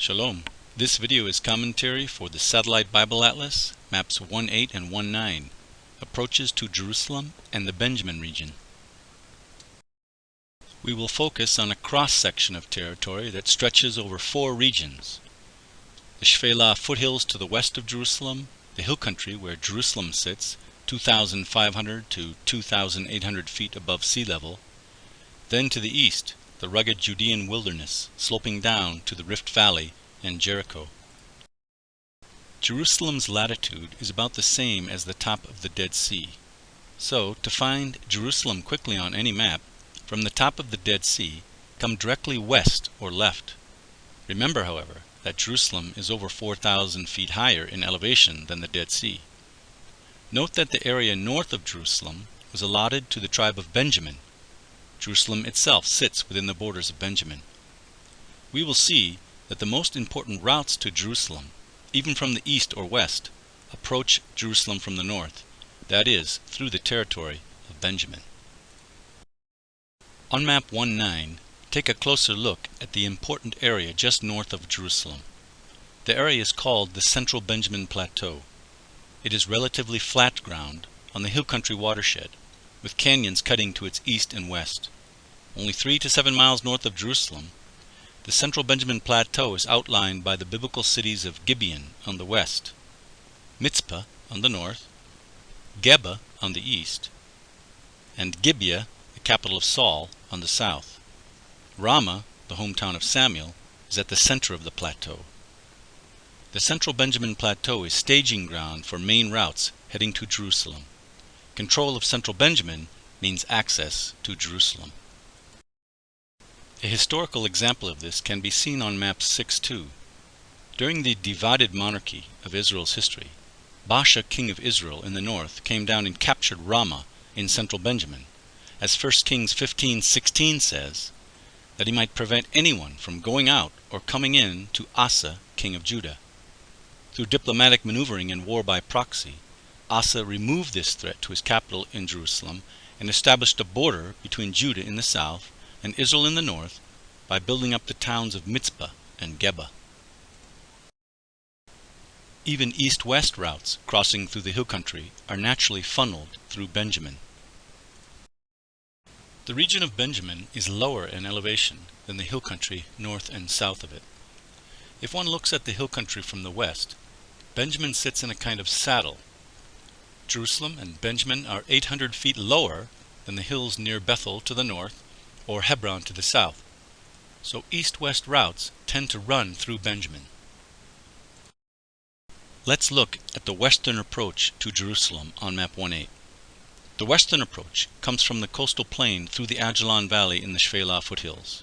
Shalom. This video is commentary for the Satellite Bible Atlas, maps 1.8 and 1.9, approaches to Jerusalem and the Benjamin region. We will focus on a cross-section of territory that stretches over 4 regions. The Shephelah foothills to the west of Jerusalem, the hill country where Jerusalem sits, 2,500 to 2,800 feet above sea level. Then to the east, the rugged Judean wilderness, sloping down to the Rift Valley and Jericho. Jerusalem's latitude is about the same as the top of the Dead Sea. So, to find Jerusalem quickly on any map, from the top of the Dead Sea, come directly west or left. Remember, however, that Jerusalem is over 4,000 feet higher in elevation than the Dead Sea. Note that the area north of Jerusalem was allotted to the tribe of Benjamin. Jerusalem itself sits within the borders of Benjamin. We will see that the most important routes to Jerusalem, even from the east or west, approach Jerusalem from the north, that is, through the territory of Benjamin. On map 1.9, take a closer look at the important area just north of Jerusalem. The area is called the Central Benjamin Plateau. It is relatively flat ground on the hill country watershed, with canyons cutting to its east and west. Only 3 to 7 miles north of Jerusalem, the Central Benjamin Plateau is outlined by the biblical cities of Gibeon on the west, Mitzpah on the north, Geba on the east, and Gibeah, the capital of Saul, on the south. Ramah, the hometown of Samuel, is at the center of the plateau. The Central Benjamin Plateau is staging ground for main routes heading to Jerusalem. Control of Central Benjamin means access to Jerusalem. A historical example of this can be seen on map 6.2. During the divided monarchy of Israel's history, Baasha, king of Israel in the north, came down and captured Ramah in central Benjamin, as 1 Kings 15:16 says, that he might prevent anyone from going out or coming in to Asa, king of Judah. Through diplomatic maneuvering and war by proxy, Asa removed this threat to his capital in Jerusalem and established a border between Judah in the south and Israel in the north by building up the towns of Mitzpah and Geba. Even east-west routes crossing through the hill country are naturally funneled through Benjamin. The region of Benjamin is lower in elevation than the hill country north and south of it. If one looks at the hill country from the west, Benjamin sits in a kind of saddle. Jerusalem and Benjamin are 800 feet lower than the hills near Bethel to the north or Hebron to the south, so east-west routes tend to run through Benjamin. Let's look at the western approach to Jerusalem on map 1.8. The western approach comes from the coastal plain through the Ajalon Valley in the Shephelah foothills.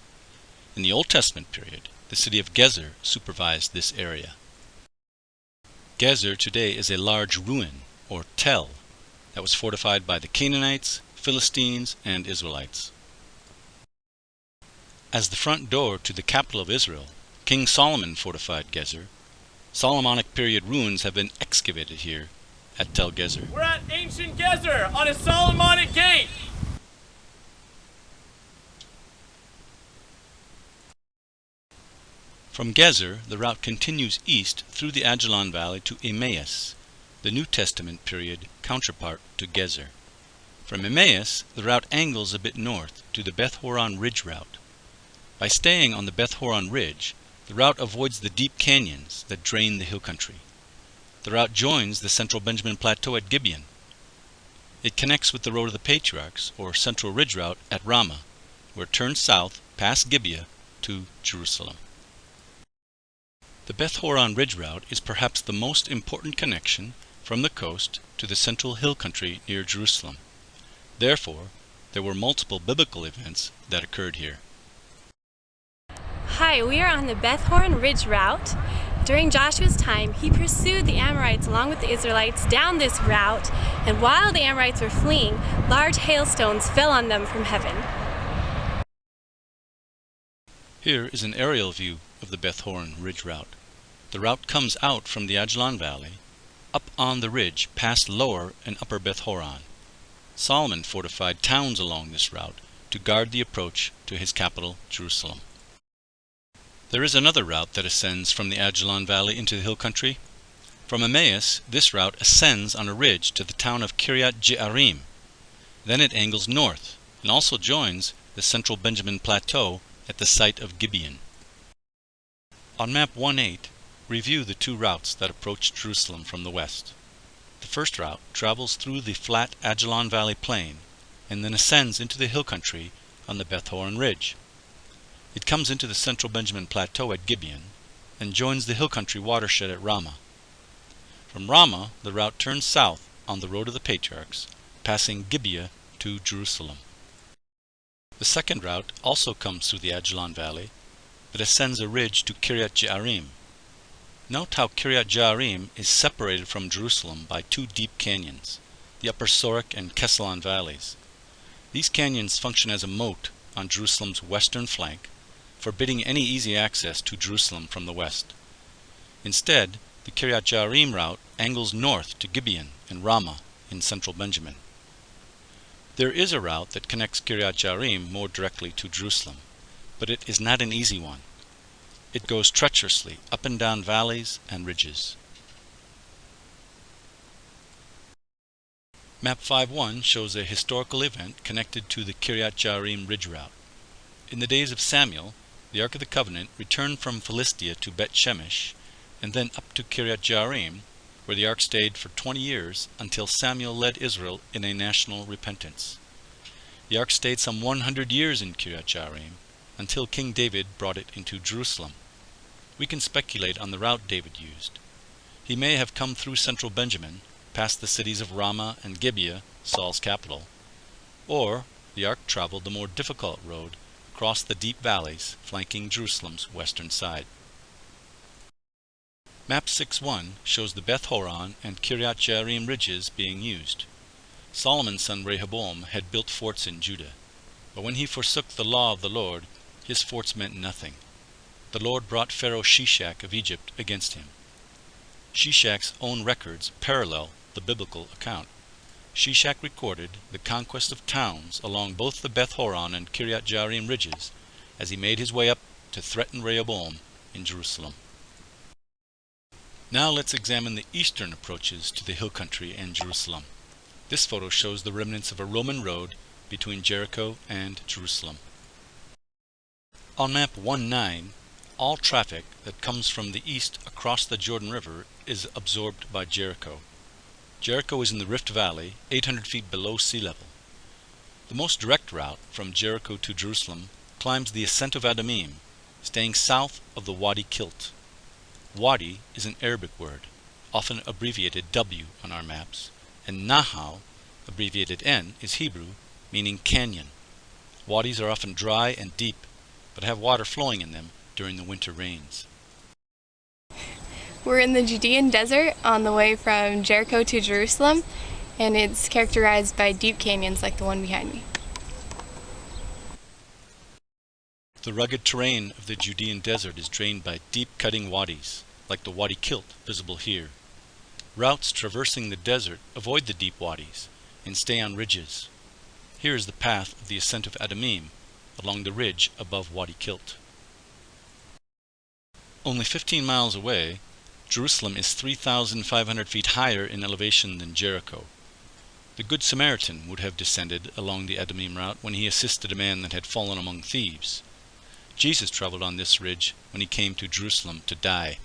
In the Old Testament period, the city of Gezer supervised this area. Gezer today is a large ruin, or tell, that was fortified by the Canaanites, Philistines, and Israelites. As the front door to the capital of Israel, King Solomon fortified Gezer. Solomonic period ruins have been excavated here at Tel Gezer. We're at ancient Gezer on a Solomonic gate! From Gezer, the route continues east through the Ajalon Valley to Emmaus, the New Testament period counterpart to Gezer. From Emmaus, the route angles a bit north to the Beth Horon Ridge route. By staying on the Beth Horon Ridge, the route avoids the deep canyons that drain the hill country. The route joins the Central Benjamin Plateau at Gibeon. It connects with the Road of the Patriarchs, or Central Ridge route, at Ramah, where it turns south past Gibeah to Jerusalem. The Beth Horon Ridge route is perhaps the most important connection from the coast to the central hill country near Jerusalem. Therefore, there were multiple biblical events that occurred here. Hi, we are on the Beth Horon Ridge route. During Joshua's time, he pursued the Amorites along with the Israelites down this route, and while the Amorites were fleeing, large hailstones fell on them from heaven. Here is an aerial view of the Beth Horon Ridge route. The route comes out from the Ajalon Valley, up on the ridge past Lower and Upper Beth Horon. Solomon fortified towns along this route to guard the approach to his capital, Jerusalem. There is another route that ascends from the Ajalon Valley into the hill country. From Emmaus, this route ascends on a ridge to the town of Kiryat Jearim. Then it angles north and also joins the central Benjamin Plateau at the site of Gibeon. On map 1.8, review the two routes that approach Jerusalem from the west. The first route travels through the flat Ajalon Valley plain and then ascends into the hill country on the Beth Horon ridge. It comes into the central Benjamin Plateau at Gibeon and joins the hill country watershed at Ramah. From Ramah, the route turns south on the road of the patriarchs, passing Gibeah to Jerusalem. The second route also comes through the Ajalon Valley, but ascends a ridge to Kiryat Jearim. Note how Kiryat Jearim is separated from Jerusalem by two deep canyons, the Upper Sorek and Kesalon valleys. These canyons function as a moat on Jerusalem's western flank, forbidding any easy access to Jerusalem from the west. Instead, the Kiryat Jearim route angles north to Gibeon and Ramah in central Benjamin. There is a route that connects Kiryat Jearim more directly to Jerusalem, but it is not an easy one. It goes treacherously up and down valleys and ridges. Map 5.1 shows a historical event connected to the Kiryat Jearim ridge route. In the days of Samuel, the Ark of the Covenant returned from Philistia to Bet Shemesh and then up to Kiryat Jearim, where the Ark stayed for 20 years until Samuel led Israel in a national repentance. The Ark stayed some 100 years in Kiryat Jearim until King David brought it into Jerusalem. We can speculate on the route David used. He may have come through central Benjamin, past the cities of Ramah and Gibeah, Saul's capital, or the Ark traveled the more difficult road across the deep valleys flanking Jerusalem's western side. Map 6.1 shows the Beth Horon and Kiryat Jearim ridges being used. Solomon's son Rehoboam had built forts in Judah, but when he forsook the law of the Lord, his forts meant nothing. The Lord brought Pharaoh Shishak of Egypt against him. Shishak's own records parallel the biblical account. Shishak recorded the conquest of towns along both the Beth Horon and Kiryat Jearim ridges as he made his way up to threaten Rehoboam in Jerusalem. Now let's examine the eastern approaches to the hill country and Jerusalem. This photo shows the remnants of a Roman road between Jericho and Jerusalem. On map 1.9, all traffic that comes from the east across the Jordan River is absorbed by Jericho. Jericho is in the Rift Valley, 800 feet below sea level. The most direct route from Jericho to Jerusalem climbs the ascent of Adumim, staying south of the Wadi Kilt. Wadi is an Arabic word, often abbreviated W on our maps, and Nahal, abbreviated N, is Hebrew, meaning canyon. Wadis are often dry and deep, but have water flowing in them during the winter rains. We're in the Judean desert on the way from Jericho to Jerusalem, and it's characterized by deep canyons like the one behind me. The rugged terrain of the Judean desert is drained by deep cutting wadis, like the Wadi Kilt visible here. Routes traversing the desert avoid the deep wadis and stay on ridges. Here is the path of the ascent of Adumim along the ridge above Wadi Kilt. Only 15 miles away, Jerusalem is 3,500 feet higher in elevation than Jericho. The Good Samaritan would have descended along the Adumim route when he assisted a man that had fallen among thieves. Jesus traveled on this ridge when he came to Jerusalem to die.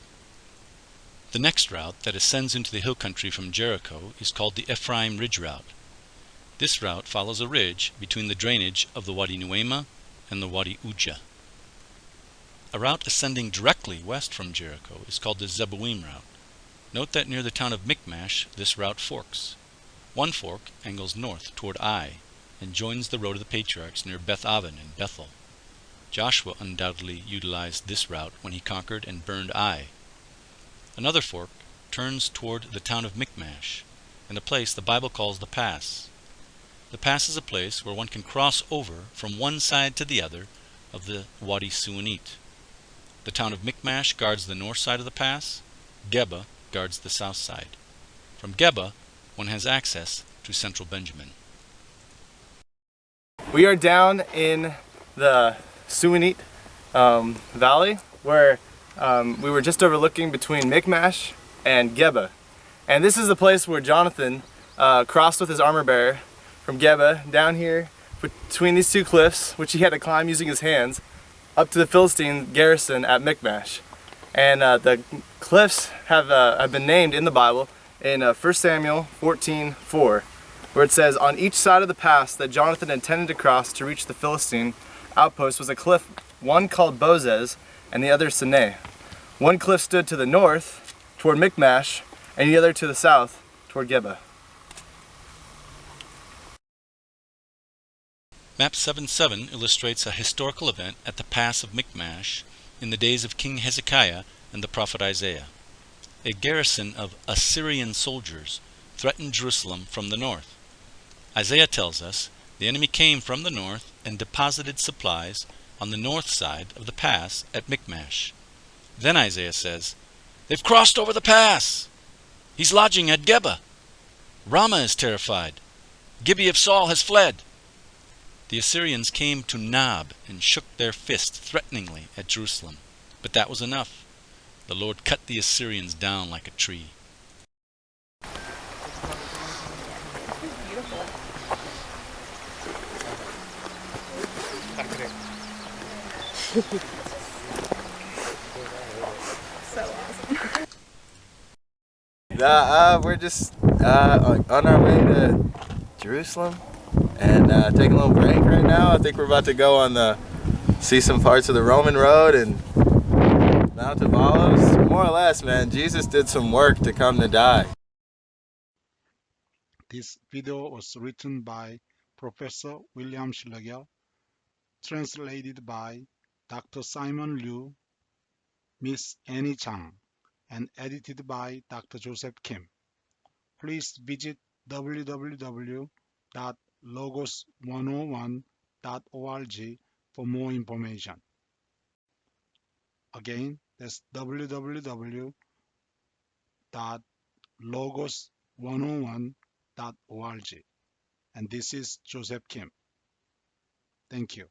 The next route that ascends into the hill country from Jericho is called the Ephraim Ridge Route. This route follows a ridge between the drainage of the Wadi Nuema and the Wadi Ujah. A route ascending directly west from Jericho is called the Zebulon Route. Note that near the town of Michmash, this route forks. One fork angles north toward Ai and joins the road of the patriarchs near Beth Aven and Bethel. Joshua undoubtedly utilized this route when he conquered and burned Ai. Another fork turns toward the town of Michmash and a place the Bible calls the Pass. The Pass is a place where one can cross over from one side to the other of the Wadi Suanit. The town of Michmash guards the north side of the pass. Geba guards the south side. From Geba, one has access to central Benjamin. We are down in the Suanit Valley. where we were just overlooking between Michmash and Geba. And this is the place where Jonathan crossed with his armor bearer from Geba down here between these two cliffs, which he had to climb using his hands, up to the Philistine garrison at Michmash. And the cliffs have been named in the Bible in 1 Samuel 14:4, where it says, "On each side of the pass that Jonathan intended to cross to reach the Philistine outpost was a cliff, one called Bozez and the other Sinai. One cliff stood to the north toward Michmash and the other to the south toward Geba." Map 7.7 illustrates a historical event at the pass of Michmash in the days of King Hezekiah and the prophet Isaiah. A garrison of Assyrian soldiers threatened Jerusalem from the north. Isaiah tells us the enemy came from the north and deposited supplies on the north side of the pass at Michmash. Then Isaiah says, "They've crossed over the pass. He's lodging at Geba. Ramah is terrified. Gibeah of Saul has fled." The Assyrians came to Nob and shook their fist threateningly at Jerusalem. But that was enough. The Lord cut the Assyrians down like a tree. We're just on our way to Jerusalem and taking a little break right now. I think we're about to go on see some parts of the Roman road and Mount of Olives. More or less, man, Jesus did some work to come to die. This video was written by Professor William Schlegel, translated by Dr. Simon Liu, Miss Annie Chang, and edited by Dr. Joseph Kim. Please visit www.logos101.org for more information. Again, that's www.logos101.org. And this is Joseph Kim. Thank you.